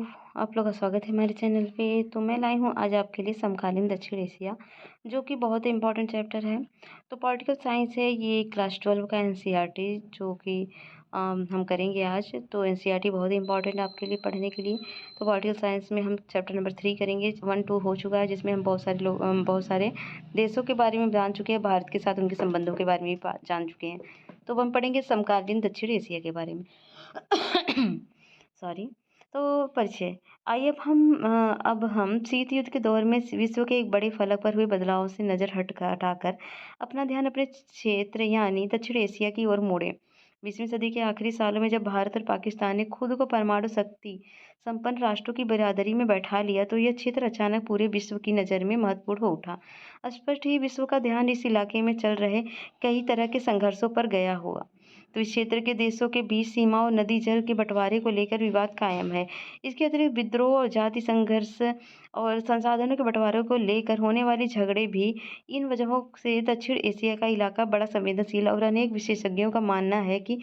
आप लोग का स्वागत है हमारे चैनल पे। तो मैं लाई हूँ आज आपके लिए समकालीन दक्षिण एशिया, जो कि बहुत इम्पोर्टेंट चैप्टर है। तो पॉलिटिकल साइंस है ये क्लास 12 का एनसीईआरटी, जो कि हम करेंगे आज। तो एनसीईआरटी बहुत ही इंपॉर्टेंट है आपके लिए पढ़ने के लिए। तो पॉलिटिकल साइंस में हम चैप्टर नंबर 3 करेंगे। 1 2 हो चुका है, जिसमें हम बहुत सारे देशों के बारे में जान चुके हैं, भारत के साथ उनके संबंधों के बारे में भी जान चुके हैं। तो अब हम पढ़ेंगे समकालीन दक्षिण एशिया के बारे में। सॉरी। तो परिचय। आइए अब हम शीत युद्ध के दौर में विश्व के एक बड़े फलक पर हुए बदलाव से नज़र हटाकर अपना ध्यान अपने क्षेत्र यानी दक्षिण एशिया की ओर मोड़ें। 20वीं सदी के आखिरी सालों में जब भारत और पाकिस्तान ने खुद को परमाणु शक्ति संपन्न राष्ट्रों की बिरादरी में बैठा लिया, तो यह क्षेत्र अचानक पूरे विश्व की नज़र में महत्वपूर्ण हो उठा। स्पष्ट ही विश्व का ध्यान इस इलाके में चल रहे कई तरह के संघर्षों पर गया हुआ। तो इस क्षेत्र के देशों के बीच सीमा और नदी जल के बंटवारे को लेकर विवाद कायम है। इसके अतिरिक्त विद्रोह और जाति संघर्ष और संसाधनों के बंटवारे को लेकर होने वाले झगड़े भी इन वजहों से दक्षिण एशिया का इलाका बड़ा संवेदनशील और अनेक विशेषज्ञों का मानना है कि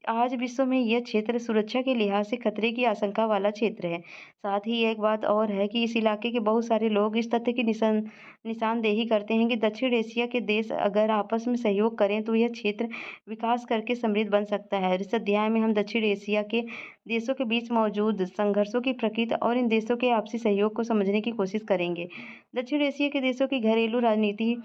आज विश्व में यह क्षेत्र सुरक्षा के लिहाज से खतरे की आशंका वाला क्षेत्र है। साथ ही एक बात और है कि इस इलाके के बहुत सारे लोग इस तथ्य की निशानदेही करते हैं कि दक्षिण एशिया के देश अगर आपस में सहयोग करें तो यह क्षेत्र विकास करके समृद्ध बन सकता है। इस अध्याय में हम दक्षिण एशिया के देशों के बीच मौजूद संघर्षों की प्रकृति और इन देशों के आपसी सहयोग को समझने की कोशिश करेंगे। दक्षिण एशिया के देशों की घरेलू राजनीति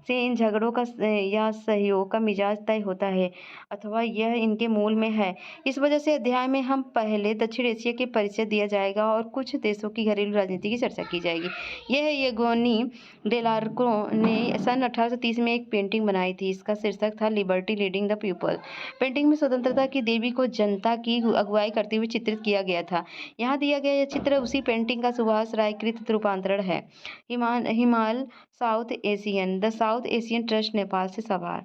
से इन झगड़ों का या सहयोग का मिजाज तय होता है, अथवा यह इनके मूल में है। इस वजह से अध्याय में हम पहले दक्षिण एशिया के परिचय दिया जाएगा और कुछ देशों की घरेलू राजनीति की चर्चा की जाएगी। यह येगोनी डेलार्को ने सन 1830 में एक पेंटिंग बनाई थी। इसका शीर्षक था liberty leading the people. Painting में स्वतंत्रता की देवी को जनता की अगुवाई करते हुए चित्रित किया गया था। यहाँ दिया गया यह चित्र उसी पेंटिंग का सुभाष राय कृत रूपांतरण है। हिमाल the south Asian trust Nepal से सवाल।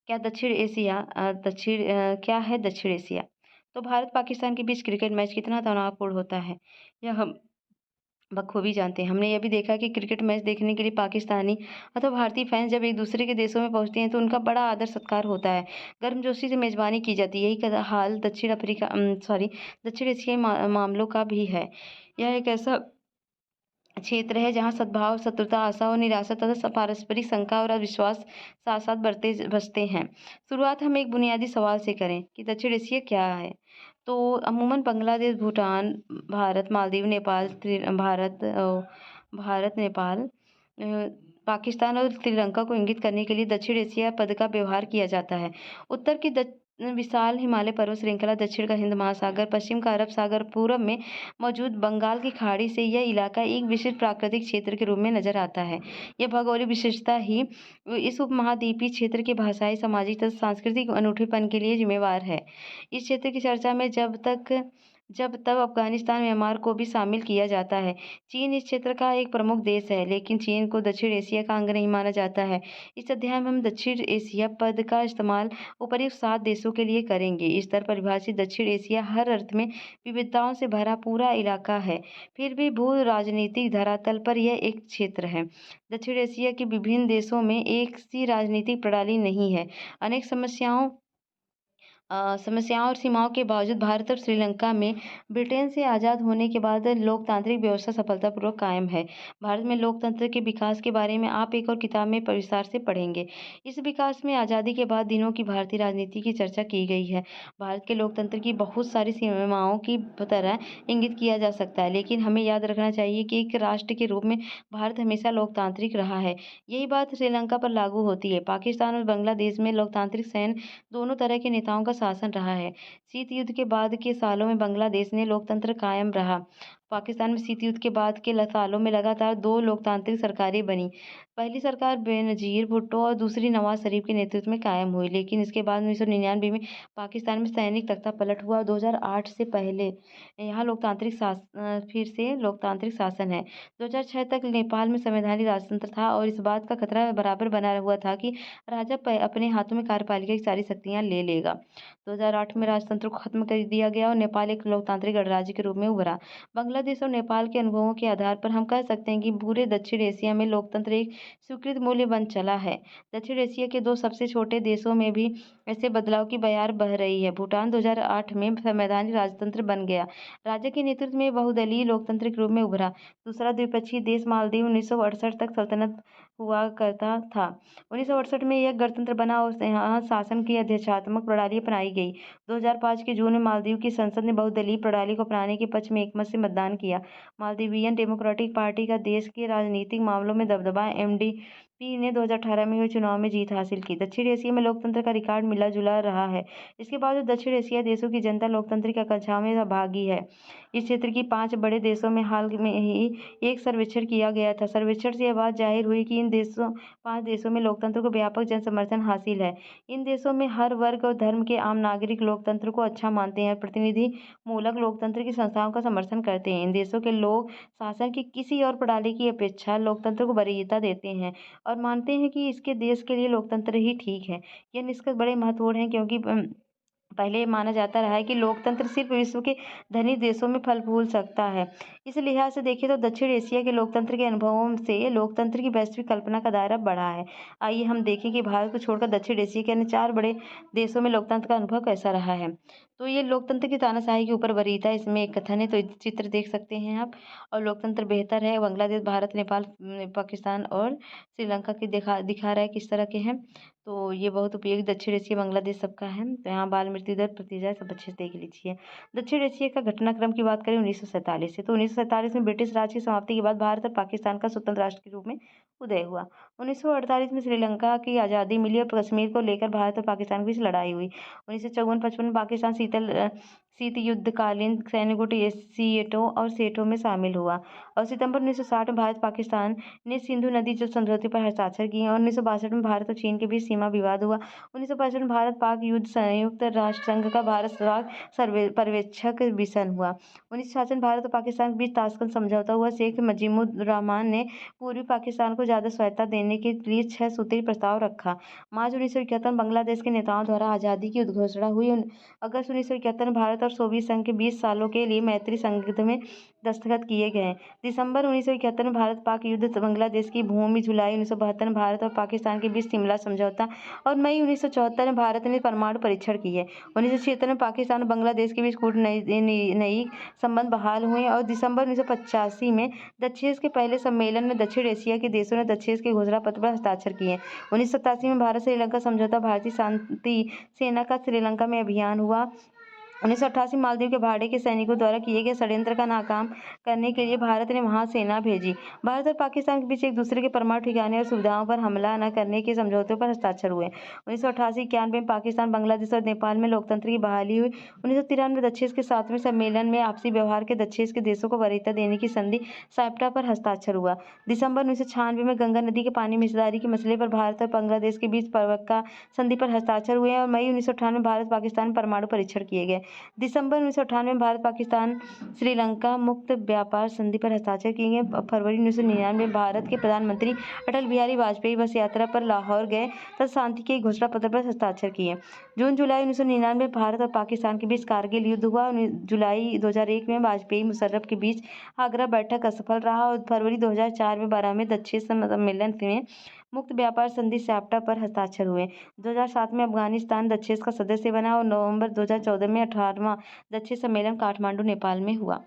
क्या है दक्षिण एशिया? तो भारत पाकिस्तान के बीच क्रिकेट मैच कितना तनावपूर्ण होता है, यह हम बखूबी जानते हैं। हमने यह भी देखा कि क्रिकेट मैच देखने के लिए पाकिस्तानी अथवा भारतीय फैंस जब एक दूसरे के देशों में पहुंचते हैं तो उनका बड़ा आदर सत्कार होता है, गर्मजोशी से मेजबानी की जाती है। यही हाल दक्षिण एशियाई मामलों का भी है। यह एक ऐसा क्षेत्र है जहाँ सद्भाव, शत्रुता, आशा और निराशा तथा पारस्परिक शंका और अविश्वास साथ साथ बसते हैं। शुरुआत हम एक बुनियादी सवाल से करें कि दक्षिण एशिया क्या है। तो अमूमन बांग्लादेश, भूटान, भारत, मालदीव, नेपाल, पाकिस्तान और श्रीलंका को इंगित करने के लिए दक्षिण एशिया पद का व्यवहार किया जाता है। उत्तर की विशाल हिमालय पर्वत श्रृंखला, दक्षिण का हिंद महासागर, पश्चिम का अरब सागर, पूर्व में मौजूद बंगाल की खाड़ी से यह इलाका एक विशिष्ट प्राकृतिक क्षेत्र के रूप में नजर आता है। यह भौगोलिक विशेषता ही इस उपमहाद्वीपीय क्षेत्र के भाषाई, सामाजिक तथा सांस्कृतिक अनूठेपन के लिए जिम्मेवार है। इस क्षेत्र की चर्चा में जब तब अफगानिस्तान, म्यांमार को भी शामिल किया जाता है। चीन इस क्षेत्र का एक प्रमुख देश है, लेकिन चीन को दक्षिण एशिया का अंग नहीं माना जाता है। इस अध्याय में हम दक्षिण एशिया पद का इस्तेमाल उपर्युक्त 7 देशों के लिए करेंगे। इस तरह परिभाषित दक्षिण एशिया हर अर्थ में विविधताओं से भरा पूरा इलाका है, फिर भी भू राजनीतिक धरातल पर यह एक क्षेत्र है। दक्षिण एशिया के विभिन्न देशों में एक सी राजनीतिक प्रणाली नहीं है। अनेक समस्याओं और सीमाओं के बावजूद भारत और श्रीलंका में ब्रिटेन से आज़ाद होने के बाद लोकतांत्रिक व्यवस्था सफलतापूर्वक कायम है। भारत में लोकतंत्र के विकास के बारे में आप एक और किताब में विस्तार से पढ़ेंगे। इस विकास में आज़ादी के बाद दिनों की भारतीय राजनीति की चर्चा की गई है। भारत के लोकतंत्र की बहुत सारी सीमाओं की तरह इंगित किया जा सकता है, लेकिन हमें याद रखना चाहिए कि एक राष्ट्र के रूप में भारत हमेशा लोकतांत्रिक रहा है। यही बात श्रीलंका पर लागू होती है। पाकिस्तान और बांग्लादेश में लोकतांत्रिक सैन्य दोनों तरह के नेताओं का शासन रहा है। शीत युद्ध के बाद के सालों में बांग्लादेश में लोकतंत्र कायम रहा। पाकिस्तान में शीत युद्ध के बाद के सालों में लगातार 2 लोकतांत्रिक सरकारें बनी। पहली सरकार बेनजीर भुट्टो और दूसरी नवाज शरीफ के नेतृत्व में कायम हुई, लेकिन इसके बाद 1999 में पाकिस्तान में सैनिक तख्ता पलट हुआ और 2008 से पहले यहाँ फिर से लोकतांत्रिक शासन है। 2006 तक नेपाल में संवैधानिक राजतंत्र था और इस बात का खतरा बराबर बना हुआ था कि राजा अपने हाथों में कार्यपालिका की सारी शक्तियां ले लेगा। 2008 में राजतंत्र को खत्म कर दिया गया और नेपाल एक लोकतांत्रिक गणराज्य के रूप में उभरा। बांग्लादेश और नेपाल के अनुभवों के आधार पर हम कह सकते हैं कि पूरे दक्षिण एशिया में लोकतंत्र एक स्वीकृत मूल्य बन चला है। दक्षिण एशिया के 2 सबसे छोटे देशों में भी ऐसे बदलाव की बयार बह रही है। भूटान 2008 में संवैधानिक राजतंत्र बन गया। राजा के नेतृत्व में बहुदलीय लोकतंत्र के रूप में उभरा। दूसरा द्विपक्षीय देश मालदीव 1968 तक सल्तनत हुआ करता था। 1968 में यह गणतंत्र बना और यहाँ शासन की अध्यक्षात्मक प्रणाली अपनाई गई। 2005 के जून में मालदीव की संसद ने बहुदलीय प्रणाली को अपनाने के पक्ष में एकमत से मतदान किया। मालदीवियन डेमोक्रेटिक पार्टी का देश के राजनीतिक मामलों में दबदबा एमडीपी ने 2018 में हुए चुनाव में जीत हासिल की। दक्षिण एशिया में लोकतंत्र का रिकॉर्ड मिला-जुला रहा है। इसके बावजूद दक्षिण एशियाई देशों की जनता लोकतंत्र की आकांक्षाओं में अभागी है। इस क्षेत्र की 5 बड़े देशों में हाल में ही एक सर्वेक्षण किया गया था। सर्वेक्षण से यह बात जाहिर हुई कि इन 5 देशों में लोकतंत्र को व्यापक जनसमर्थन हासिल है। इन देशों में हर वर्ग और धर्म के आम नागरिक लोकतंत्र को अच्छा मानते हैं और प्रतिनिधि मूलक लोकतंत्र की संस्थाओं का समर्थन करते हैं। इन देशों के लोग शासन की किसी और प्रणाली की अपेक्षा लोकतंत्र को वरीयता देते हैं और मानते हैं कि इसके देश के लिए लोकतंत्र ही ठीक है। यह निष्कर्ष बड़े महत्वपूर्ण है क्योंकि पहले ये माना जाता रहा है कि लोकतंत्र सिर्फ विश्व के धनी देशों में फल फूल सकता है। इस लिहाज से देखें तो दक्षिण एशिया के लोकतंत्र के अनुभवों से लोकतंत्र की वैश्विक कल्पना का दायरा बढ़ा है। आइए हम देखें कि भारत को छोड़कर दक्षिण एशिया के अन्य 4 बड़े देशों में लोकतंत्र का अनुभव कैसा रहा है। तो ये लोकतंत्र की तानाशाही के ऊपर वरीयता इसमें एक कथन है, तो चित्र देख सकते हैं आप। और लोकतंत्र बेहतर है। बांग्लादेश, भारत, नेपाल, पाकिस्तान और श्रीलंका की दिखा रहा है किस तरह के हैं। तो ये बहुत उपयोगी दक्षिण एशिया बांग्लादेश सबका है। तो यहाँ बाल मृत्यु दर, प्रतिशत सब अच्छे से देख लीजिए। दक्षिण एशिया का घटनाक्रम की बात करें 1947 से, तो 1947 में ब्रिटिश राज की समाप्ति के बाद भारत और पाकिस्तान का स्वतंत्र राष्ट्र के रूप में उदय हुआ। 1948 में श्रीलंका की आज़ादी मिली और कश्मीर को लेकर भारत और पाकिस्तान के बीच लड़ाई हुई। 1954-55 में पाकिस्तान शीत युद्धकालीन सैन्य गुट सीएटो और सेटो में शामिल हुआ और सितंबर 1960 में भारत पाकिस्तान ने सिंधु नदी जल समझौते पर हस्ताक्षर किए और 1962 में भारत और चीन के बीच सीमा विवाद हुआ। 1965 में भारत पाक युद्ध संयुक्त राष्ट्र संघ का भारत पर्यवेक्षक मिशन हुआ। 1966 में भारत और पाकिस्तान के बीच ताशकंद समझौता हुआ। शेख मुजीबुर रहमान ने पूर्वी पाकिस्तान को ज्यादा स्वायत्तता देने के लिए 6 सूत्री प्रस्ताव रखा। मार्च 1971 में बांग्लादेश के नेताओं द्वारा आज़ादी की उद्घोषणा हुई। अगस्त 1971 में भारत और सोवियत संघ के 20 सालों के लिए मैत्री संधि में दस्तखत किए गए। दिसंबर 1971 में भारत पाक युद्ध, बांग्लादेश की भूमि, जुलाई 1972 में भारत और पाकिस्तान के बीच शिमला समझौता और मई 1974 में भारत ने परमाणु परीक्षण किए। 1976 में पाकिस्तान और बांग्लादेश के बीच कूटनैतिक संबंध बहाल हुए और दिसंबर 1985 में दक्षिण के पहले सम्मेलन में दक्षिण एशिया के देशों ने दक्षिण के घोषणा पत्र पर हस्ताक्षर किए। 1987 में भारत श्रीलंका समझौता, भारतीय शांति सेना का श्रीलंका में अभियान हुआ। 1988 मालदीव के भाड़े के सैनिकों द्वारा किए गए षड्यंत्र का नाकाम करने के लिए भारत ने वहां सेना भेजी। भारत और पाकिस्तान के बीच एक दूसरे के परमाणु ठिकाने और सुविधाओं पर हमला न करने के समझौतों पर हस्ताक्षर हुए। 1988-91 में पाकिस्तान, बांग्लादेश और नेपाल में लोकतंत्र की बहाली हुई। 1993 में दक्षिण के 7वें सम्मेलन में आपसी व्यवहार के दक्षिण के देशों को वरीयता देने की संधि सैप्टा पर हस्ताक्षर हुआ। दिसंबर 1996 में गंगा नदी के पानी में हिस्सेदारी के मसले पर भारत और बांग्लादेश के बीच परवक्का संधि पर हस्ताक्षर हुए और मई 1998 में भारत पाकिस्तान में परमाणु परीक्षण किए गए। दिसंबर 1998 में भारत पाकिस्तान श्रीलंका मुक्त व्यापार संधि पर हस्ताक्षर किए गए। फरवरी 1999 में भारत के प्रधानमंत्री अटल बिहारी वाजपेयी बस यात्रा पर लाहौर गए तथा शांति के घोषणा पत्र पर हस्ताक्षर किए। जून जुलाई 1999 में भारत और पाकिस्तान के बीच कारगिल युद्ध हुआ। जुलाई 2001 में वाजपेयी मुशर्रफ के बीच आगरा बैठक असफल रहा और फरवरी 2004 में 12वें दक्षिण सम्मेलन में मुक्त व्यापार संधि सैप्टा पर हस्ताक्षर हुए। 2007 में अफगानिस्तान दक्षिण का सदस्य बना और नवंबर 2014 में 18वां दक्षिण सम्मेलन काठमांडू, नेपाल में हुआ।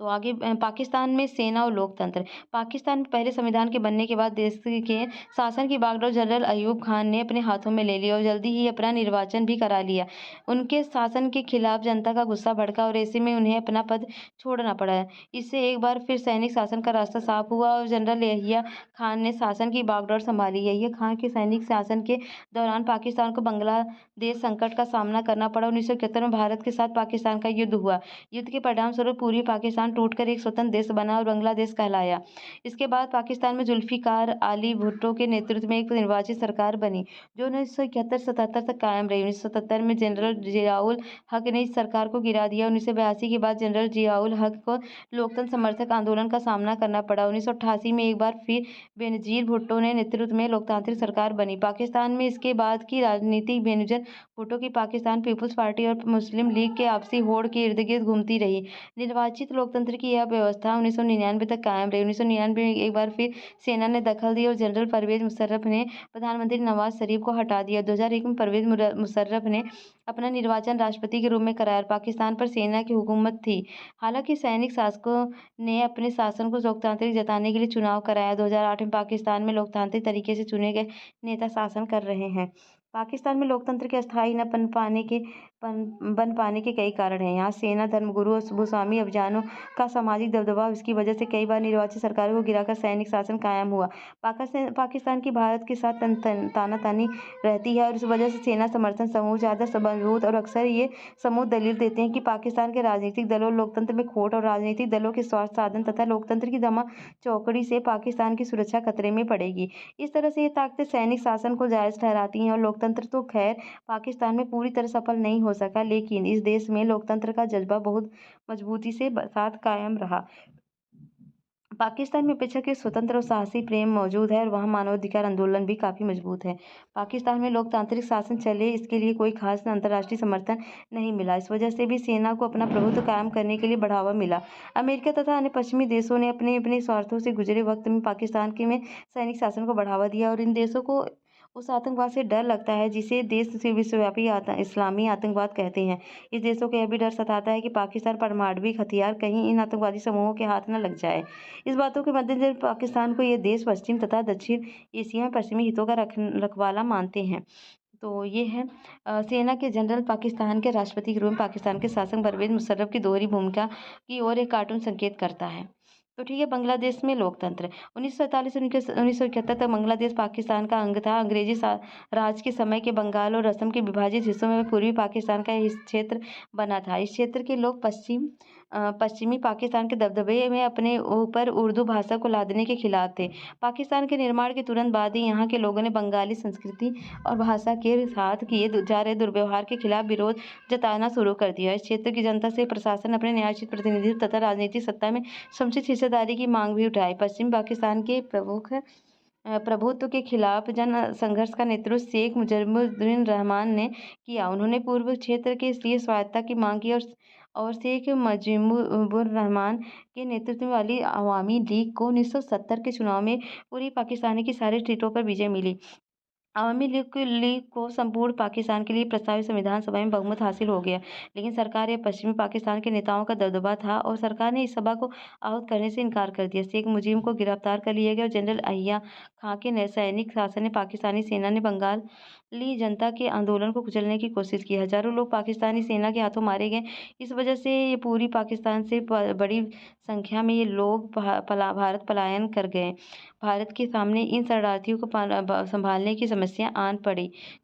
तो आगे पाकिस्तान में सेना और लोकतंत्र। पाकिस्तान में पहले संविधान के बनने के बाद देश के शासन की बागडोर जनरल अयूब खान ने अपने हाथों में ले ली और जल्दी ही अपना निर्वाचन भी करा लिया। उनके शासन के खिलाफ जनता का गुस्सा भड़का और ऐसे में उन्हें अपना पद छोड़ना पड़ा। इससे एक बार फिर सैनिक शासन का रास्ता साफ हुआ और जनरल यहिया खान ने शासन की बागडोर संभाली। यहिया खान के सैनिक शासन के दौरान पाकिस्तान को बांग्लादेश संकट का सामना करना पड़ा। 1971 में भारत के साथ पाकिस्तान का युद्ध हुआ। युद्ध के परिणाम स्वरूप पूर्वी पाकिस्तान टूटकर एक स्वतंत्र देश बना और बांग्लादेश कहलाया। इसके बाद पाकिस्तान में जुल्फिकार अली भुट्टो के नेतृत्व में एक निर्वाचित सरकार बनी जो 1971-77 तक कायम रही। 1977 में जनरल जियाउल हक ने इस सरकार को गिरा दिया। 1982 के बाद जनरल जियाउल हक को लोकतंत्र समर्थक आंदोलन का सामना करना पड़ा। 1988 में एक बार फिर बेनजीर भुट्टो ने नेतृत्व में लोकतांत्रिक सरकार बनी। पाकिस्तान में इसके बाद की राजनीति बेनजीर भुट्टो की पाकिस्तान पीपुल्स पार्टी और मुस्लिम लीग के आपसी होड़ के इर्द-गिर्द घूमती रही। निर्वाचित लोकतंत्र की यह व्यवस्था 1999 तक कायम रही। 1999 में एक बार फिर सेना ने दखल दी और जनरल परवेज मुशर्रफ ने प्रधानमंत्री नवाज शरीफ को हटा दिया। 2001 में परवेज मुशर्रफ ने अपना निर्वाचन राष्ट्रपति के रूप में कराया। पाकिस्तान पर सेना की हुकूमत थी। हालांकि सैनिक शासकों ने अपने शासन को लोकतांत्रिक जताने के लिए चुनाव कराया। 2008 में पाकिस्तान में लोकतांत्रिक तरीके से चुने गए नेता शासन कर रहे हैं। पाकिस्तान में लोकतंत्र के अस्थायी न बन पाने के कई कारण हैं। यहाँ सेना, धर्मगुरु और भूस्वामी अभियानों का सामाजिक दबदबा, इसकी वजह से कई बार निर्वाचित सरकारों को गिराकर सैनिक शासन कायम हुआ। पाकिस्तान की भारत के साथ तानातानी रहती है और इस वजह से सेना समर्थन समूह ज़्यादा मजबूत, और अक्सर ये समूह दलील देते हैं कि पाकिस्तान के राजनीतिक दलों और लोकतंत्र में खोट और राजनीतिक दलों के स्वार्थ साधन तथा लोकतंत्र की दमा चौकड़ी से पाकिस्तान की सुरक्षा खतरे में पड़ेगी। इस तरह से ये ताकतें सैनिक शासन को जायज़ ठहराती हैं और लोकतंत्र तो खैर पाकिस्तान में पूरी तरह सफल नहीं हो सका, लेकिन इस देश में लोकतंत्र का जज्बा बहुत मजबूती से साथ कायम रहा। पाकिस्तान में अपेक्षाकृत स्वतंत्र और साहसी प्रेम मौजूद है और वहाँ मानवाधिकार आंदोलन भी काफ़ी मजबूत है। पाकिस्तान में लोकतांत्रिक शासन चले, इसके लिए कोई खास अंतर्राष्ट्रीय समर्थन नहीं मिला। इस वजह से भी सेना को अपना प्रभुत्व कायम करने के लिए बढ़ावा मिला। अमेरिका तथा अन्य पश्चिमी देशों ने अपने अपने स्वार्थों से गुजरे वक्त में पाकिस्तान के में सैनिक शासन को बढ़ावा दिया, और इन देशों को उस आतंकवाद से डर लगता है जिसे देश से विश्वव्यापी इस्लामी आतंकवाद कहते हैं। इस देशों को यह भी डर सताता है कि पाकिस्तान परमाणविक हथियार कहीं इन आतंकवादी समूहों के हाथ न लग जाए। इस बातों के मद्देनजर पाकिस्तान को ये देश पश्चिम तथा दक्षिण एशिया में पश्चिमी हितों का रखवाला मानते हैं। तो ये है सेना के जनरल पाकिस्तान के राष्ट्रपति के रूप में पाकिस्तान के शासक परवेज मुशर्रफ की दोहरी भूमिका की ओर एक कार्टून संकेत करता है। तो ठीक है, बांग्लादेश में लोकतंत्र 1947 से 1971 तक बांग्लादेश पाकिस्तान का अंग था। अंग्रेजी राज के समय के बंगाल और असम के विभाजित हिस्सों में पूर्वी पाकिस्तान का इस क्षेत्र बना था। इस क्षेत्र के लोग पश्चिमी पाकिस्तान के दबदबे में अपने ऊपर उर्दू भाषा को लादने के खिलाफ थे। पाकिस्तान के निर्माण के तुरंत बाद ही यहाँ के लोगों ने बंगाली संस्कृति और भाषा के साथ किए जा रहे दुर्व्यवहार के खिलाफ विरोध जताना शुरू कर दिया। इस क्षेत्र की जनता से प्रशासन अपने न्यायोचित प्रतिनिधित्व तथा राजनीतिक सत्ता में समुचित हिस्सेदारी की मांग भी उठाई। पश्चिम पाकिस्तान के प्रभुत्व के खिलाफ जन संघर्ष का नेतृत्व शेख मुजीबुर रहमान ने किया। उन्होंने पूर्व क्षेत्र के लिए स्वायत्तता की मांग की और शेख मुजीबुर रहमान के नेतृत्व वाली अवामी लीग को 1970 के चुनाव में पूरी पाकिस्तान की सारी सीटों पर विजय मिली। अवामी लीग को संपूर्ण पाकिस्तान के लिए प्रस्तावित संविधान सभा में बहुमत हासिल हो गया, लेकिन सरकार या पश्चिमी पाकिस्तान के नेताओं का दबदबा था और सरकार ने इस सभा को आहूत करने से इनकार कर दिया। शेख मुजीब को गिरफ्तार कर लिया गया और जनरल अय्या खां के सैनिक शासन ने पाकिस्तानी सेना ने बंगाली जनता के आंदोलन को कुचलने की कोशिश की। हजारों लोग पाकिस्तानी सेना के हाथों मारे गए। इस वजह से ये पूरी पाकिस्तान से बड़ी संख्या में ये लोग भारत पलायन कर गए। भारत के सामने इन शरणार्थियों को संभालने की समस्या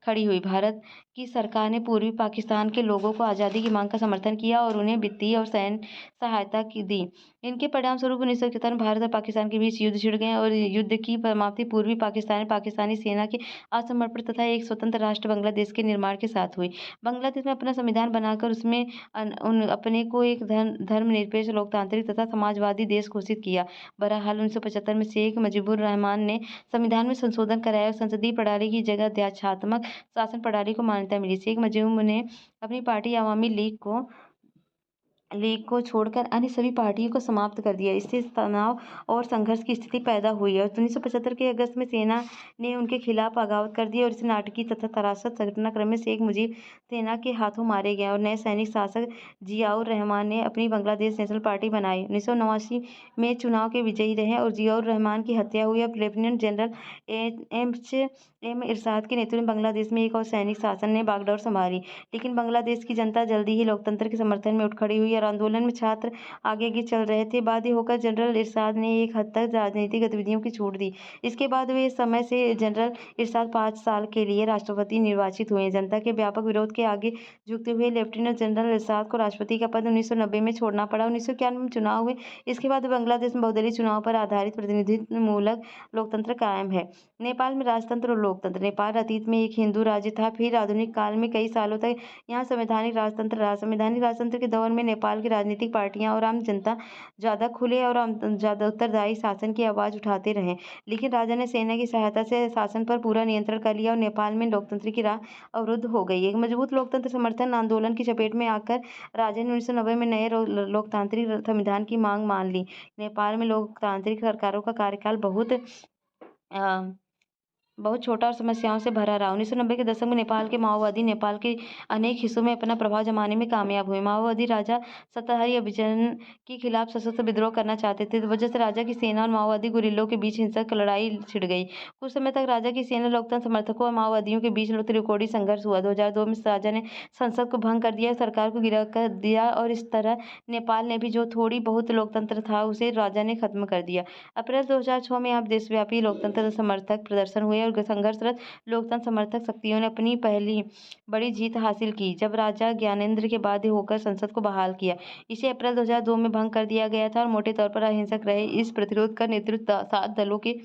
खड़ी हुई। भारत की सरकार ने पूर्वी पाकिस्तान के लोगों को आज़ादी की मांग का समर्थन किया और उन्हें वित्तीय और सैन्य सहायता दी। इनके परिणामस्वरूप 1971 में भारत और पाकिस्तान के बीच युद्ध छिड़ गए और युद्ध की समाप्ति पूर्वी पाकिस्तान में पाकिस्तानी सेना के आत्मसमर्पण तथा एक स्वतंत्र राष्ट्र बांग्लादेश के निर्माण के साथ हुई। बांग्लादेश में अपना संविधान बनाकर उसमें अपने को एक धर्मनिरपेक्ष, लोकतांत्रिक तथा समाजवादी देश घोषित किया। बहरहाल 1975 में शेख मुजीबुर रहमान ने संविधान में संशोधन कराया और संसदीय प्रणाली की जगह अध्यात्मक शासन प्रणाली को मान्यता मिली। शेख मुजीब ने अपनी पार्टी अवामी लीग को छोड़कर अन्य सभी पार्टियों को समाप्त कर दिया। इससे तनाव और संघर्ष की स्थिति पैदा हुई और 1975 के अगस्त में सेना ने उनके खिलाफ बगावत कर दी और इस नाटकीय तथा त्रासद घटनाक्रम में शेख मुजीब सेना के हाथों मारे गए और नए सैनिक शासक जियाउर रहमान ने अपनी बांग्लादेश नेशनल पार्टी बनाई। 1989 में चुनाव के विजयी रहे और जियाउर रहमान की हत्या हुई। अब लेफ्टिनेंट जनरल एम इरशाद के नेतृत्व में बांग्लादेश में एक और सैनिक शासन ने बागडोर संभाली, लेकिन बांग्लादेश की जनता जल्दी ही लोकतंत्र के समर्थन में उठ खड़ी हुई और आंदोलन में छात्र आगे चल रहे थे। बाध्य होकर जनरल इरशाद ने एक हद तक राजनीतिक गतिविधियों की छूट दी। इसके बाद वे समय से जनरल इरशाद 5 साल के लिए राष्ट्रपति निर्वाचित हुए। जनता के व्यापक विरोध के आगे झुकते हुए लेफ्टिनेंट जनरल इरशाद को राष्ट्रपति का पद 1990 में छोड़ना पड़ा। 1991 में चुनाव हुए। इसके बाद बांग्लादेश में बहुदलीय चुनाव पर आधारित प्रतिनिधित्व मूलक लोकतंत्र कायम है। नेपाल में राजतंत्र और लोकतंत्र। नेपाल अतीत में एक हिंदू राज्य था, फिर आधुनिक काल में कई सालों तक यहाँ संवैधानिक राजतंत्र रहा। संवैधानिक राजतंत्र के दौर में नेपाल नेपाल की राजनीतिक पार्टियां और आम जनता ज़्यादा खुले और ज़्यादा उत्तरदायी शासन की आवाज़ उठाते रहे। लेकिन राजा ने सेना की सहायता से शासन पर पूरा नियंत्रण कर लिया और नेपाल में लोकतंत्र की राह अवरुद्ध हो गई। एक मजबूत लोकतंत्र समर्थन आंदोलन की चपेट में आकर राजा ने 1990 में नए लोकतांत्रिक संविधान की मांग मान ली। नेपाल में लोकतांत्रिक सरकारों का कार्यकाल अ, बहुत छोटा और समस्याओं से भरा रहा। 1990 के दशक में नेपाल के माओवादी नेपाल के अनेक हिस्सों में अपना प्रभाव जमाने में कामयाब हुए। माओवादी राजा सत्ताधारी अभियान के खिलाफ सशस्त्र विद्रोह करना चाहते थे। इस वजह से राजा की सेना और माओवादी गुरिल्लों के बीच हिंसक लड़ाई छिड़ गई। कुछ समय तक राजा की सेना, लोकतंत्र समर्थकों और माओवादियों के बीच त्रिकोणीय संघर्ष हुआ। 2002 में राजा ने संसद को भंग कर दिया, सरकार को गिरा कर दिया और इस तरह नेपाल ने भी जो थोड़ी बहुत लोकतंत्र था उसे राजा ने खत्म कर दिया। अप्रैल 2006 में यहाँ देशव्यापी लोकतंत्र समर्थक प्रदर्शन हुए और संघर्षरत लोकतंत्र समर्थक शक्तियों ने अपनी पहली बड़ी जीत हासिल की जब राजा ज्ञानेंद्र के बाध्य होकर संसद को बहाल किया। इसे अप्रैल 2002 में भंग कर दिया गया था और मोटे तौर पर अहिंसक रहे। इस प्रतिरोध का नेतृत्व 7 दलों के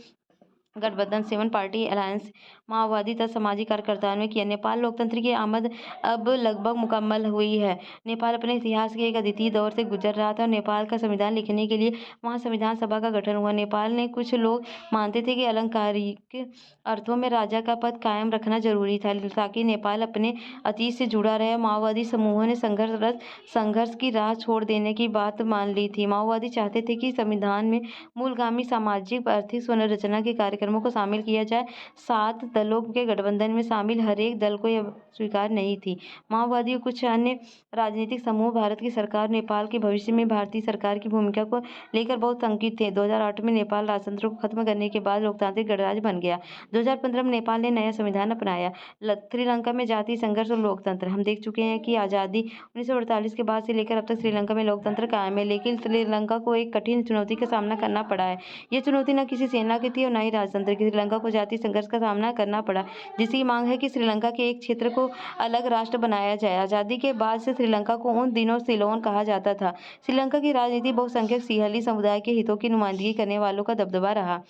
गठबंधन, 7 पार्टी अलायंस, माओवादी तथा सामाजिक कार्यकर्ताओं ने किया। नेपाल लोकतंत्र की आमद अब लगभग मुकम्मल हुई है। नेपाल अपने इतिहास के एक अद्वितीय दौर से गुजर रहा था और नेपाल का संविधान लिखने के लिए वहाँ संविधान सभा का गठन हुआ। नेपाल ने कुछ लोग मानते थे कि अलंकारिक अर्थों में राजा का पद कायम रखना जरूरी था ताकि नेपाल अपने अतीत से जुड़ा रहे। माओवादी समूहों ने संघर्ष की राह छोड़ देने की बात मान ली थी। माओवादी चाहते थे कि संविधान में मूलगामी सामाजिक आर्थिक पुनर्रचना के कार्यक्रमों को शामिल किया जाए। 7 दलों के गठबंधन में शामिल हर एक दल को यह स्वीकार नहीं थी। माओवादी और कुछ अन्य राजनीतिक समूह भारत की सरकार, नेपाल के भविष्य में भारतीय सरकार की भूमिका को लेकर बहुत शंकित थे। 2008 में नेपाल राजतंत्र को खत्म करने के बाद लोकतांत्रिक गणराज्य बन गया। 2015 में नेपाल ने नया संविधान अपनाया। श्रीलंका में जातीय संघर्ष और लोकतंत्र। हम देख चुके हैं कि आज़ादी 1948 के बाद से लेकर अब तक श्रीलंका में लोकतंत्र कायम है, लेकिन श्रीलंका को एक कठिन चुनौती का सामना करना पड़ा है। ये चुनौती न किसी सेना की थी और न ही राजतंत्र की। श्रीलंका को जातीय संघर्ष का सामना करना पड़ा, जिसकी मांग है कि श्रीलंका के एक क्षेत्र को अलग राष्ट्र बनाया जाए। आज़ादी के बाद से श्रीलंका को उन दिनों सिलोन कहा जाता था। श्रीलंका की राजनीति बहुसंख्यक सिंहली समुदाय के हितों की नुमाइंदगी करने वालों का दबदबा रहा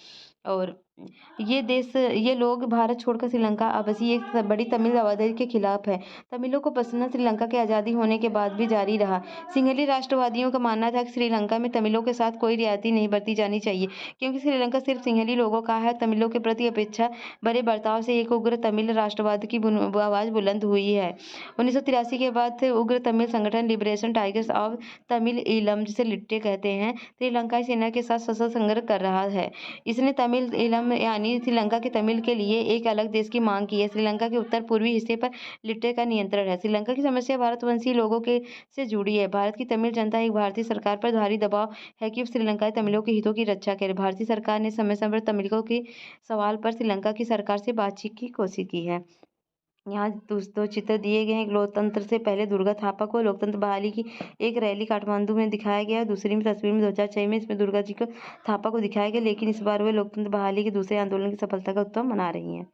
और ये लोग भारत छोड़कर श्रीलंका आवासी एक बड़ी तमिल आबादी के खिलाफ है। तमिलों को बसना श्रीलंका की आज़ादी होने के बाद भी जारी रहा। सिंहली राष्ट्रवादियों का मानना था कि श्रीलंका में तमिलों के साथ कोई रियायती नहीं बरती जानी चाहिए, क्योंकि श्रीलंका सिर्फ सिंहली लोगों का है। तमिलों के प्रति अपेक्षा बड़े बर्ताव से एक उग्र तमिल राष्ट्रवाद की आवाज़ बुलंद हुई है। 1983 के बाद से उग्र तमिल संगठन liberation tigers of Tamil Eelam, जिसे लिट्टे कहते हैं, श्रीलंकाई सेना के साथ सशस्त्र संघर्ष कर रहा है। इसने तमिल ईलम यानी श्रीलंका के तमिल के लिए एक अलग देश की मांग की है। श्रीलंका के उत्तर पूर्वी हिस्से पर लिट्टे का नियंत्रण है। श्रीलंका की समस्या भारतवंशी लोगों के से जुड़ी है। भारत की तमिल जनता एक भारतीय सरकार पर भारी दबाव है कि श्रीलंकाई तमिलों के हितों की रक्षा करे। भारतीय सरकार ने समय समय पर तमिलों के सवाल पर श्रीलंका की सरकार से बातचीत की कोशिश की है। यहाँ दो चित्र दिए गए हैं। लोकतंत्र से पहले दुर्गा थापा को लोकतंत्र बहाली की एक रैली काठमांडू में दिखाया गया। दूसरी में तस्वीर में 2006 में इसमें दुर्गा जी को थापा को दिखाया गया, लेकिन इस बार वे लोकतंत्र बहाली के दूसरे आंदोलन की सफलता का उत्सव मना रही हैं।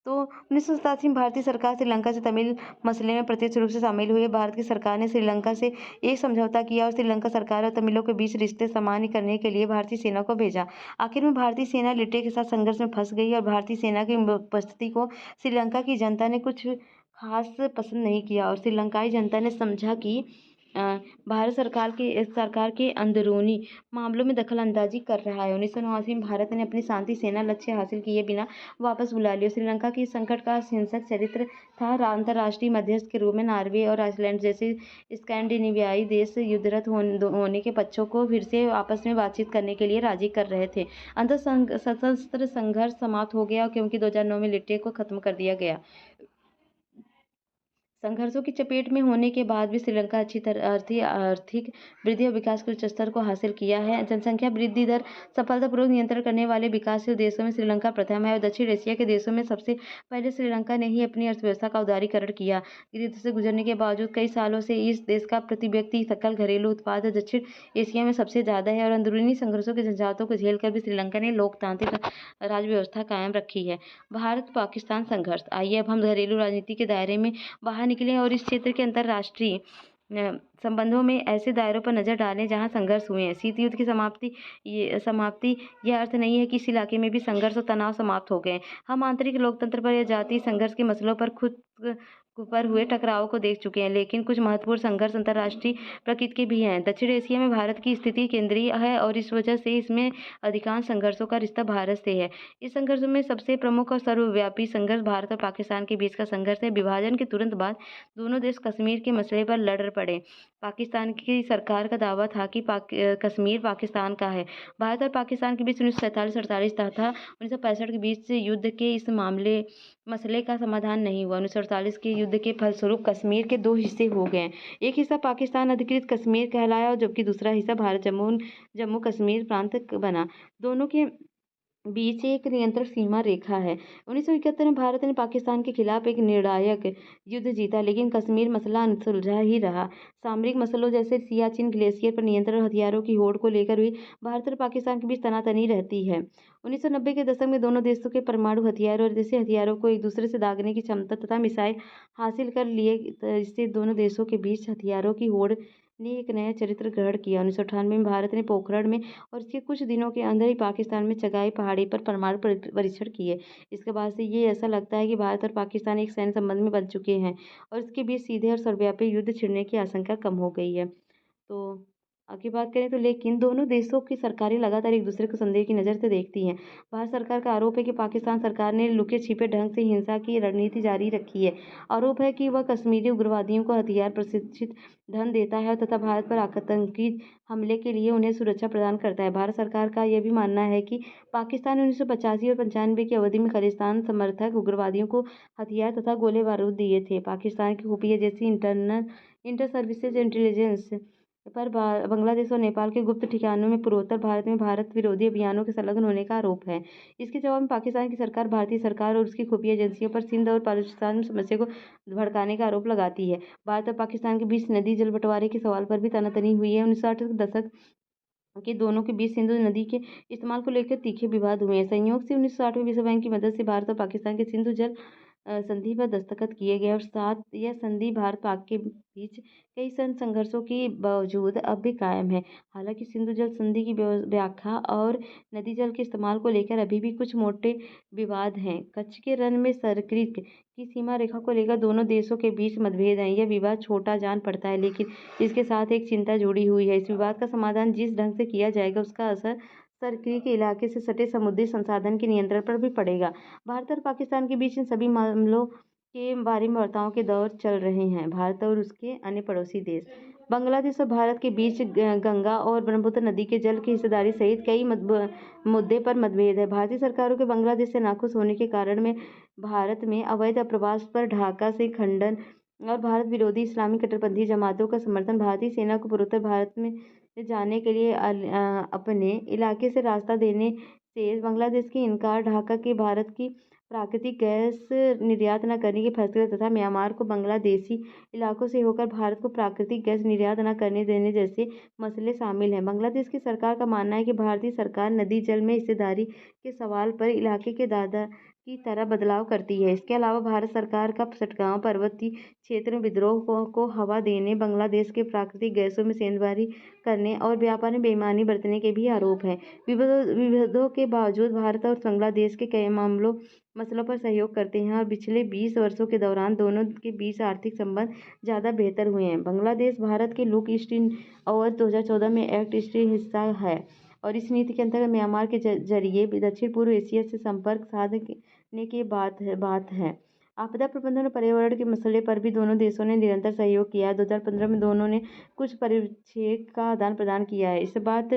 तो 1987 में भारतीय सरकार श्रीलंका से तमिल मसले में प्रत्यक्ष रूप से शामिल हुई। भारत की सरकार ने श्रीलंका से एक समझौता किया और श्रीलंका सरकार और तमिलों के बीच रिश्ते सामान्य करने के लिए भारतीय सेना को भेजा। आखिर में भारतीय सेना लिट्टे के साथ संघर्ष में फंस गई और भारतीय सेना की उपस्थिति को श्रीलंका की जनता ने कुछ खास पसंद नहीं किया और श्रीलंकाई जनता ने समझा कि भारत सरकार के अंदरूनी मामलों में दखल अंदाजी कर रहा है। 1989 में भारत ने अपनी शांति सेना लक्ष्य हासिल किए बिना वापस बुला लिया। श्रीलंका की संकट का हिंसक चरित्र था। अंतर्राष्ट्रीय मध्यस्थ के रूप में नॉर्वे और आइसलैंड जैसे स्कैंडिनेवियाई देश युद्धरत होने के पक्षों को फिर से आपस में बातचीत करने के लिए राजी कर रहे थे। अंततः सशस्त्र संघर्ष समाप्त हो गया क्योंकि 2009 में लिट्टे को खत्म कर दिया गया। संघर्षों की चपेट में होने के बाद भी श्रीलंका अच्छी तरह आर्थिक वृद्धि और विकास के उच्च स्तर को हासिल किया है। जनसंख्या वृद्धि दर सफलतापूर्वक नियंत्रण करने वाले विकासशील देशों में श्रीलंका प्रथम है और दक्षिण एशिया के देशों में सबसे पहले श्रीलंका ने ही अपनी अर्थव्यवस्था का उदारीकरण किया। युद्ध से गुजरने के बावजूद कई सालों से इस देश का प्रति व्यक्ति सकल घरेलू उत्पाद दक्षिण एशिया में सबसे ज़्यादा है और अंदरूनी संघर्षों के झंझावातों को झेलकर भी श्रीलंका ने लोकतांत्रिक राज व्यवस्था कायम रखी है। भारत पाकिस्तान संघर्ष। आइए अब हम घरेलू राजनीति के दायरे में बाहर निकले और इस क्षेत्र के अंतर्राष्ट्रीय संबंधों में ऐसे दायरों पर नजर डालें जहां संघर्ष हुए हैं। शीत युद्ध की समाप्ति यह अर्थ नहीं है कि इस इलाके में भी संघर्ष और तनाव समाप्त हो गए। हम आंतरिक लोकतंत्र पर या जातीय संघर्ष के मसलों पर खुद पर हुए टकराव को देख चुके हैं, लेकिन कुछ महत्वपूर्ण संघर्ष अंतर्राष्ट्रीय प्रकृति के भी हैं। दक्षिण एशिया में भारत की स्थिति केंद्रीय है और इस वजह से इसमें अधिकांश संघर्षों का रिश्ता भारत से है। इस संघर्ष में सबसे प्रमुख और सर्वव्यापी संघर्ष भारत और पाकिस्तान के बीच का संघर्ष है। विभाजन के तुरंत बाद दोनों देश कश्मीर के मसले पर लड़ पड़े। पाकिस्तान की सरकार का दावा था कि कश्मीर पाकिस्तान का है। भारत और पाकिस्तान के बीच 1947-48 तथा 1965 के बीच युद्ध के इस मसले का समाधान नहीं हुआ। 1948 के युद्ध के फलस्वरूप कश्मीर के दो हिस्से हो गए। एक हिस्सा पाकिस्तान अधिकृत कश्मीर कहलाया और जबकि दूसरा हिस्सा भारत जम्मू कश्मीर प्रांत बना। दोनों के बीच एक नियंत्रण सीमा रेखा है। 1971 में भारत ने पाकिस्तान के खिलाफ एक निर्णायक युद्ध जीता, लेकिन कश्मीर मसला अनसुलझा ही रहा। सामरिक मसलों जैसे सियाचिन ग्लेशियर पर नियंत्रण, हथियारों की होड़ को लेकर भी भारत और पाकिस्तान के बीच तनातनी रहती है। 1990 के दशक में दोनों देशों के परमाणु हथियार और देसी हथियारों को एक दूसरे से दागने की क्षमता तथा मिसाइल हासिल कर लिए। इससे दोनों देशों के बीच हथियारों की होड़ ने एक नया चरित्र ग्रहण किया। 1998 में भारत ने पोखरण में और इसके कुछ दिनों के अंदर ही पाकिस्तान में चगाई पहाड़ी पर परमाणु परीक्षण किए। इसके बाद से ये ऐसा लगता है कि भारत और पाकिस्तान एक सैन्य संबंध में बंध चुके हैं और इसके बीच सीधे और सर्वव्यापी युद्ध छिड़ने की आशंका कम हो गई है। तो आगे बात करें तो लेकिन दोनों देशों की सरकारें लगातार एक दूसरे को संदेह की नज़र से देखती हैं। भारत सरकार का आरोप है कि पाकिस्तान सरकार ने लुके छिपे ढंग से हिंसा की रणनीति जारी रखी है। आरोप है कि वह कश्मीरी उग्रवादियों को हथियार, प्रशिक्षित धन देता है तथा भारत पर आतंकी हमले के लिए उन्हें सुरक्षा प्रदान करता है। भारत सरकार का यह भी मानना है कि पाकिस्तान ने 1985 और 95 की अवधि में खालिस्तान समर्थक उग्रवादियों को हथियार तथा गोले बारूद दिए थे। पाकिस्तान की खुफिया एजेंसी इंटर सर्विसेज इंटेलिजेंस पर बांग्लादेश और नेपाल के गुप्त ठिकानों में पूर्वोत्तर भारत में भारत विरोधी अभियानों के संलग्न होने का आरोप है। इसके जवाब में पाकिस्तान की सरकार भारतीय सरकार और उसकी खुफिया एजेंसियों पर सिंध और बलूचिस्तान में समस्या को भड़काने का आरोप लगाती है। भारत और पाकिस्तान के बीच नदी जल बंटवारे के सवाल पर भी तनातनी हुई है। 1960 के दशक के दोनों के बीच सिंधु नदी के इस्तेमाल को लेकर तीखे विवाद हुए हैं। संयोग से 1960 में विश्व बैंक की मदद से भारत और पाकिस्तान के सिंधु जल संधि पर दस्तखत किए गए और साथ यह संधि भारत पाक के बीच कई संघर्षों के बावजूद अब भी कायम है। हालांकि सिंधु जल संधि की व्याख्या और नदी जल के इस्तेमाल को लेकर अभी भी कुछ मोटे विवाद हैं। कच्छ के रण में सर्किल की सीमा रेखा को लेकर दोनों देशों के बीच मतभेद हैं। यह विवाद छोटा जान पड़ता है, लेकिन इसके साथ एक चिंता जुड़ी हुई है। इस विवाद का समाधान जिस ढंग से किया जाएगा उसका असर सर्किल के इलाके से सटे समुद्री संसाधन के नियंत्रण पर भी पड़ेगा। भारत और पाकिस्तान के बीच इन सभी मामलों के बारे में वार्ताओं के दौर चल रहे हैं। भारत और उसके अन्य पड़ोसी देश बांग्लादेश और भारत के बीच गंगा और ब्रह्मपुत्र नदी के जल की हिस्सेदारी सहित कई मुद्दे पर मतभेद है। भारतीय सरकारों के बांग्लादेश से नाखुश होने के कारण में भारत में अवैध प्रवास पर ढाका से खंडन और भारत विरोधी इस्लामी कट्टरपंथी जमातों का समर्थन भारतीय सेना को पूर्वोत्तर भारत में जाने के लिए अपने इलाके से रास्ता देने से बांग्लादेश के इनकार, ढाका के भारत की प्राकृतिक गैस निर्यात न करने के फैसले तथा म्यांमार को बांग्लादेशी इलाकों से होकर भारत को प्राकृतिक गैस निर्यात न करने देने जैसे मसले शामिल हैं। बांग्लादेश की सरकार का मानना है कि भारतीय सरकार नदी जल में हिस्सेदारी के सवाल पर इलाके के दादा की तरह बदलाव करती है। इसके अलावा भारत सरकार का चटगांव पर्वतीय क्षेत्र में विद्रोह को हवा देने, बांग्लादेश के प्राकृतिक गैसों में सेंधमारी करने और व्यापार में बेईमानी बरतने के भी आरोप हैं। विवादों के बावजूद भारत और बांग्लादेश के कई मसलों पर सहयोग करते हैं और पिछले 20 वर्षों के दौरान दोनों के बीच आर्थिक संबंध ज़्यादा बेहतर हुए हैं। बांग्लादेश भारत के लुक ईस्ट और 2014 में एक्ट ईस्ट हिस्सा है और इस नीति के अंतर्गत म्यांमार के जरिए दक्षिण पूर्व एशिया से संपर्क साधने की बात है। आपदा प्रबंधन और पर्यावरण के मसले पर भी दोनों देशों ने निरंतर सहयोग किया है। 2015 में दोनों ने कुछ परिप्रेक्ष्य का आदान प्रदान किया है। इस बात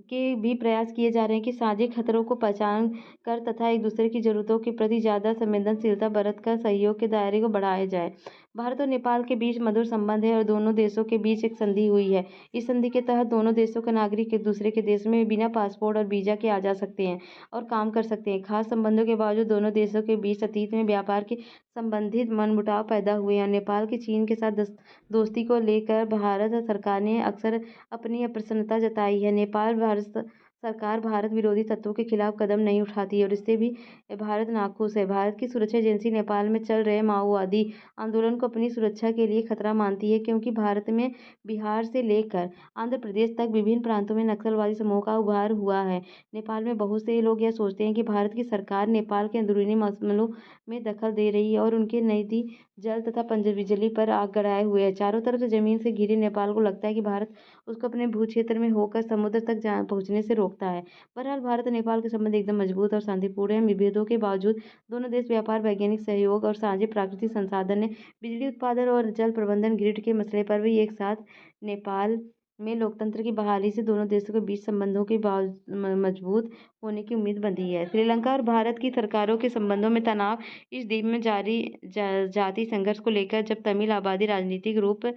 के भी प्रयास किए जा रहे हैं कि साझे खतरों को पहचान कर तथा एक दूसरे की जरूरतों के प्रति ज़्यादा संवेदनशीलता बरत कर सहयोग के दायरे को बढ़ाया जाए। भारत और नेपाल के बीच मधुर संबंध है और दोनों देशों के बीच एक संधि हुई है। इस संधि के तहत दोनों देशों के नागरिक एक दूसरे के देश में बिना पासपोर्ट और वीजा के आ जा सकते हैं और काम कर सकते हैं। खास संबंधों के बावजूद दोनों देशों के बीच अतीत में व्यापार के संबंधित मनमुटाव पैदा हुए हैं। नेपाल की चीन के साथ दोस्ती को लेकर भारत सरकार ने अक्सर अपनी अप्रसन्नता जताई है। नेपाल भारत सरकार भारत विरोधी तत्वों के खिलाफ कदम नहीं उठाती है और इससे भी भारत नाखुश है। भारत की सुरक्षा एजेंसी नेपाल में चल रहे माओवादी आंदोलन को अपनी सुरक्षा के लिए खतरा मानती है, क्योंकि भारत में बिहार से लेकर आंध्र प्रदेश तक विभिन्न प्रांतों में नक्सलवादी समूह का उभार हुआ है। नेपाल में बहुत से लोग यह सोचते हैं कि भारत की सरकार नेपाल के अंदरूनी मामलों में दखल दे रही है और उनके नदी, जल तथा बिजली पर आग गड़ाए हुए है। चारों तरफ से जमीन से घिरे नेपाल को लगता है कि भारत उसको अपने भू क्षेत्र में होकर समुद्र तक पहुंचने से रोकता है। बहरहाल भारत और नेपाल के संबंध एकदम मजबूत और शांतिपूर्ण हैं। विभेदों के बावजूद दोनों देश व्यापार, वैज्ञानिक सहयोग और साझे प्राकृतिक संसाधन है। बिजली उत्पादन और जल प्रबंधन ग्रिड के मसले पर भी एक साथ। नेपाल में लोकतंत्र की बहाली से दोनों देशों के बीच संबंधों की मजबूत होने की उम्मीद बंधी है। श्रीलंका और भारत की सरकारों के संबंधों में तनाव इस द्वीप में जारी जाति संघर्ष को लेकर, जब तमिल आबादी राजनीतिक रूप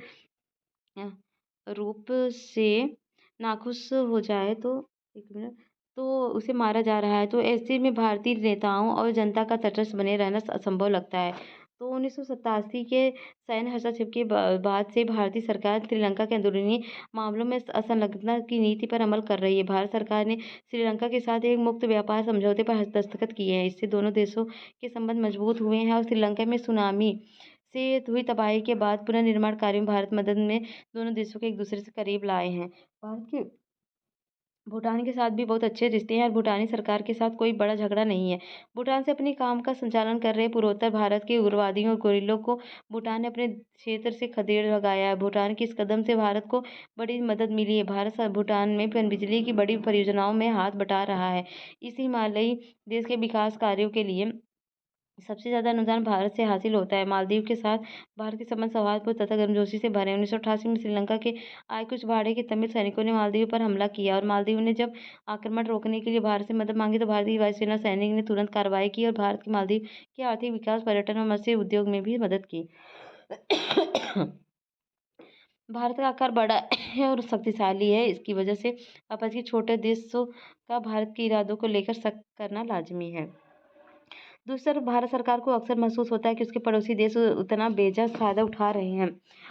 से नाखुश हो जाए तो एक मिनट तो उसे मारा जा रहा है, तो ऐसे में भारतीय नेताओं और जनता का तटस्थ बने रहना असंभव लगता है। तो 1987 के सैन्य हस्तक्षेप के बाद से भारतीय सरकार श्रीलंका के अंदरूनी मामलों में असंलग्नता की नीति पर अमल कर रही है। भारत सरकार ने श्रीलंका के साथ एक मुक्त व्यापार समझौते पर दस्तखत किए हैं। इससे दोनों देशों के संबंध मजबूत हुए हैं और श्रीलंका में सुनामी से हुई तबाही के बाद पुनर्निर्माण कार्यों में भारत मदद में दोनों देशों को एक दूसरे से करीब लाए हैं। भारत के भूटान के साथ भी बहुत अच्छे रिश्ते हैं और भूटानी सरकार के साथ कोई बड़ा झगड़ा नहीं है। भूटान से अपने काम का संचालन कर रहे पूर्वोत्तर भारत के उग्रवादियों और गोरिल्लों को भूटान ने अपने क्षेत्र से खदेड़ लगाया है। भूटान के इस कदम से भारत को बड़ी मदद मिली है। भारत भूटान में पनबिजली की बड़ी परियोजनाओं में हाथ बटा रहा है। इस हिमालयी देश के विकास कार्यों के लिए सबसे ज्यादा अनुदान भारत से हासिल होता है। मालदीव के साथ भारत के संबंध सौहार्दपूर्ण तथा गर्मजोशी से भरे। 1988 में श्रीलंका के आए कुछ बाड़े के तमिल सैनिकों ने मालदीव पर हमला किया और मालदीव ने जब आक्रमण रोकने के लिए भारत से मदद मांगी तो भारतीय वायुसेना सैनिक ने तुरंत कार्रवाई की और भारत की मालदीव के आर्थिक विकास, पर्यटन और मत्स्य उद्योग में भी मदद की। भारत का आकार बड़ा है और शक्तिशाली है। इसकी वजह से आपस के छोटे देशों का भारत के इरादों को लेकर शक करना लाजमी है। दूसरी तरफ भारत सरकार को अक्सर महसूस होता है कि उसके पड़ोसी देश उतना बेजा फायदा उठा रहे हैं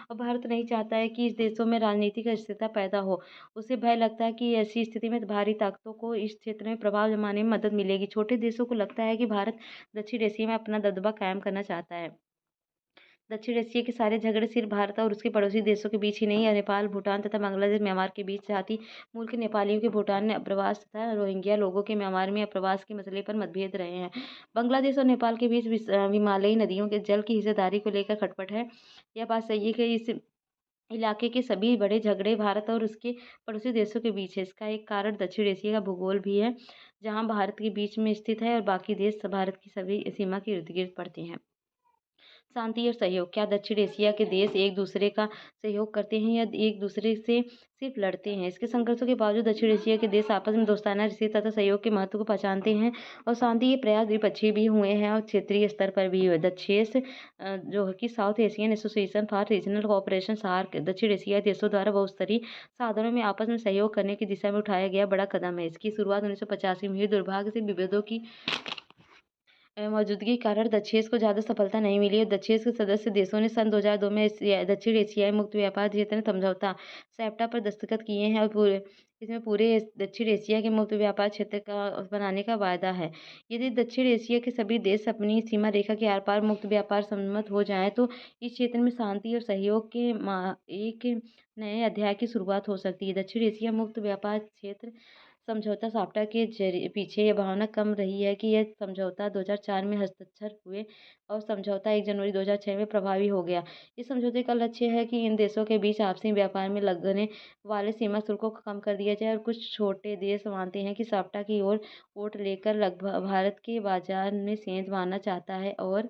और भारत नहीं चाहता है कि इस देशों में राजनीतिक अस्थिरता पैदा हो। उसे भय लगता है कि ऐसी स्थिति में बाहरी ताकतों को इस क्षेत्र में प्रभाव जमाने में मदद मिलेगी। छोटे देशों को लगता है कि भारत दक्षिण एशिया में अपना दबदबा कायम करना चाहता है। दक्षिण एशिया के सारे झगड़े सिर्फ भारत और उसके पड़ोसी देशों के बीच ही नहीं है। नेपाल, भूटान तथा बांग्लादेश, म्यांमार के बीच जाति मूल के नेपालियों के भूटान में अप्रवास तथा रोहिंग्या लोगों के म्यांमार में अप्रवास के मसले पर मतभेद रहे हैं। बांग्लादेश और नेपाल के बीच हिमालयी नदियों के जल की हिस्सेदारी को लेकर खटपट है। यह बात सही है कि इस इलाके के सभी बड़े झगड़े भारत और उसके पड़ोसी देशों के बीच है। इसका एक कारण दक्षिण एशिया का भूगोल भी है, जहाँ भारत के बीच में स्थित है और बाकी देश भारत की सभी सीमा के इर्द गिर्द पड़ते हैं। शांति और सहयोग। क्या दक्षिण एशिया के देश एक दूसरे का सहयोग करते हैं या एक दूसरे से सिर्फ लड़ते हैं? इसके संघर्षों के बावजूद दक्षिण एशिया के देश आपस में दोस्ताना रिश्ते तथा सहयोग के महत्व को पहचानते हैं और शांति के प्रयास द्विपक्षीय भी हुए हैं और क्षेत्रीय स्तर पर भी हुए। जो है कि South Asian Association for Regional Cooperation SAARC दक्षिण एशियाई देशों द्वारा बहुस्तरीय साधनों में आपस में सहयोग करने की दिशा में उठाया गया बड़ा कदम है। इसकी शुरुआत 1985 में हुई। दुर्भाग्य से विभेदों की मौजूदगी के कारण दक्षेस को ज़्यादा सफलता नहीं मिली और दक्षेस के सदस्य देशों ने सन 2002 में दक्षिण एशियाई मुक्त व्यापार क्षेत्र समझौता सेप्टा पर दस्तखत किए हैं और इसमें पूरे दक्षिण एशिया के मुक्त व्यापार क्षेत्र का बनाने का वायदा है। यदि दक्षिण एशिया के सभी देश अपनी सीमा रेखा के आर पार मुक्त व्यापार सम्मत हो जाएं तो इस क्षेत्र में शांति और सहयोग के एक नए अध्याय की शुरुआत हो सकती है। दक्षिण एशिया मुक्त व्यापार क्षेत्र समझौता साप्टा के पीछे यह भावना कम रही है कि यह समझौता 2004 में हस्ताक्षर हुए और समझौता 1 जनवरी 2006 में प्रभावी हो गया। इस समझौते का लक्ष्य है कि इन देशों के बीच आपसी व्यापार में लगने वाले सीमा शुल्कों को कम कर दिया जाए और कुछ छोटे देश मानते हैं कि साप्टा की ओर वोट लेकर लगभग भारत के बाजार में सेंध मारना चाहता है और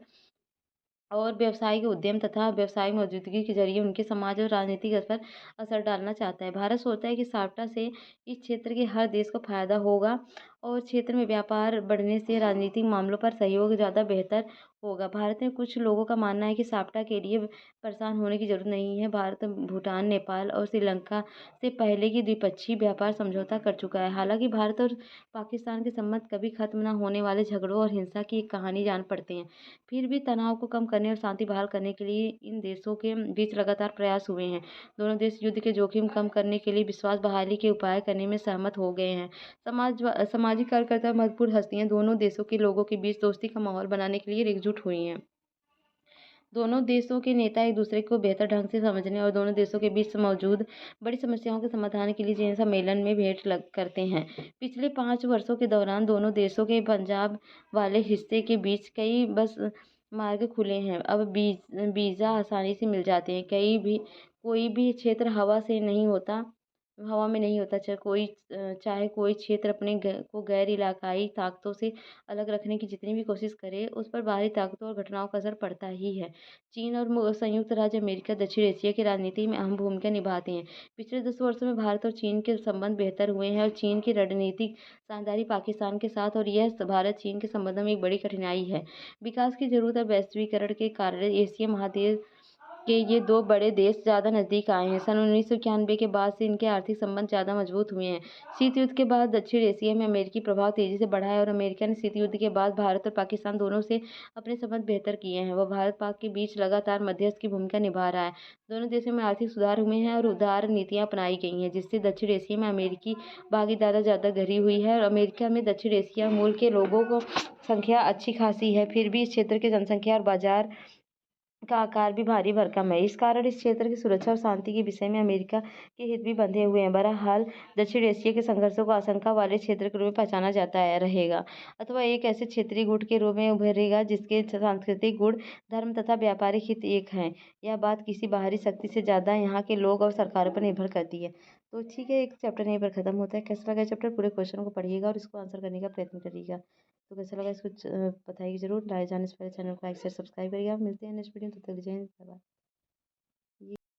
व्यावसायिक उद्यम तथा व्यावसायिक मौजूदगी के जरिए उनके समाज और राजनीतिक स्तर पर असर डालना चाहता है। भारत सोचता है कि साप्टा से इस क्षेत्र के हर देश को फायदा होगा और क्षेत्र में व्यापार बढ़ने से राजनीतिक मामलों पर सहयोग ज़्यादा बेहतर होगा। भारत में कुछ लोगों का मानना है कि साप्टा के लिए परेशान होने की ज़रूरत नहीं है। भारत भूटान, नेपाल और श्रीलंका से पहले की द्विपक्षीय व्यापार समझौता कर चुका है। हालांकि भारत और पाकिस्तान के संबंध कभी खत्म न होने वाले झगड़ों और हिंसा की एक कहानी जान पड़ते हैं। फिर भी तनाव को कम करने और शांति बहाल करने के लिए इन देशों के बीच लगातार प्रयास हुए हैं। दोनों देश युद्ध के जोखिम कम करने के लिए विश्वास बहाली के उपाय करने में सहमत हो गए हैं। सामाजिक कार्यकर्ता और महत्वपूर्ण हस्तियां दोनों देशों के लोगों के बीच दोस्ती का माहौल बनाने के लिए एकजुट हुई हैं। दोनों देशों के नेता एक दूसरे को बेहतर ढंग से समझने और दोनों देशों के बीच मौजूद बड़ी समस्याओं के समाधान के लिए जिन सम्मेलन में करते हैं। पिछले 5 वर्षों के दौरान दोनों देशों के पंजाब वाले हिस्से के बीच कई बस मार्ग खुले हैं। अब वीज़ा आसानी से मिल जाते हैं। कोई भी क्षेत्र हवा में नहीं होता। चाहे कोई क्षेत्र अपने को गैर इलाकाई ताकतों से अलग रखने की जितनी भी कोशिश करे, उस पर बाहरी ताकतों और घटनाओं का असर पड़ता ही है। चीन और संयुक्त राज्य अमेरिका दक्षिण एशिया की राजनीति में अहम भूमिका निभाते हैं। पिछले 10 वर्षों में भारत और चीन के संबंध बेहतर हुए हैं और चीन की रणनीतिक साझेदारी पाकिस्तान के साथ और यह भारत चीन के संबंधों में एक बड़ी कठिनाई है। विकास की जरूरत और वैश्वीकरण के कारण एशिया महादेश के ये दो बड़े देश ज़्यादा नज़दीक आए हैं। सन 1991 के बाद से इनके आर्थिक संबंध ज़्यादा मजबूत हुए हैं। शीत युद्ध के बाद दक्षिण एशिया में अमेरिकी प्रभाव तेजी से बढ़ा है और अमेरिका ने शीत युद्ध के बाद भारत और पाकिस्तान दोनों से अपने संबंध बेहतर किए हैं। वह भारत पाक के बीच लगातार मध्यस्थ की भूमिका निभा रहा है। दोनों देशों में आर्थिक सुधार हुए हैं और उदार नीतियां अपनाई गई हैं, जिससे दक्षिण एशिया में अमेरिकी भागीदारी ज़्यादा गहरी हुई है और अमेरिका में दक्षिण एशिया मूल के लोगों को संख्या अच्छी खासी है। फिर भी इस क्षेत्र की जनसंख्या और बाजार का आकार भी भारी भरकम है। इस कारण इस क्षेत्र की सुरक्षा और शांति के विषय में अमेरिका के हित भी बंधे हुए हैं। बहरहाल, दक्षिण एशिया के संघर्षों को आशंका वाले क्षेत्र के रूप में पहचाना जाता है रहेगा, अथवा एक ऐसे क्षेत्रीय गुट के रूप में उभरेगा जिसके सांस्कृतिक गुण, धर्म तथा व्यापारिक हित एक हैं। यह बात किसी बाहरी शक्ति से ज़्यादा यहाँ के लोग और सरकारों पर निर्भर करती है। तो ठीक है, एक चैप्टर यहीं पर खत्म होता है। कैसा लगा चैप्टर? पूरे क्वेश्चन को पढ़िएगा और इसको आंसर करने का प्रयत्न करिएगा। तो कैसा लगा इसको बताइए ज़रूर। राय जानने से पहले चैनल को लाइक शेयर सब्सक्राइब करिएगा। मिलते हैं नेक्स्ट वीडियो में, तब तक के लिए जय हिंद, बाय बाय।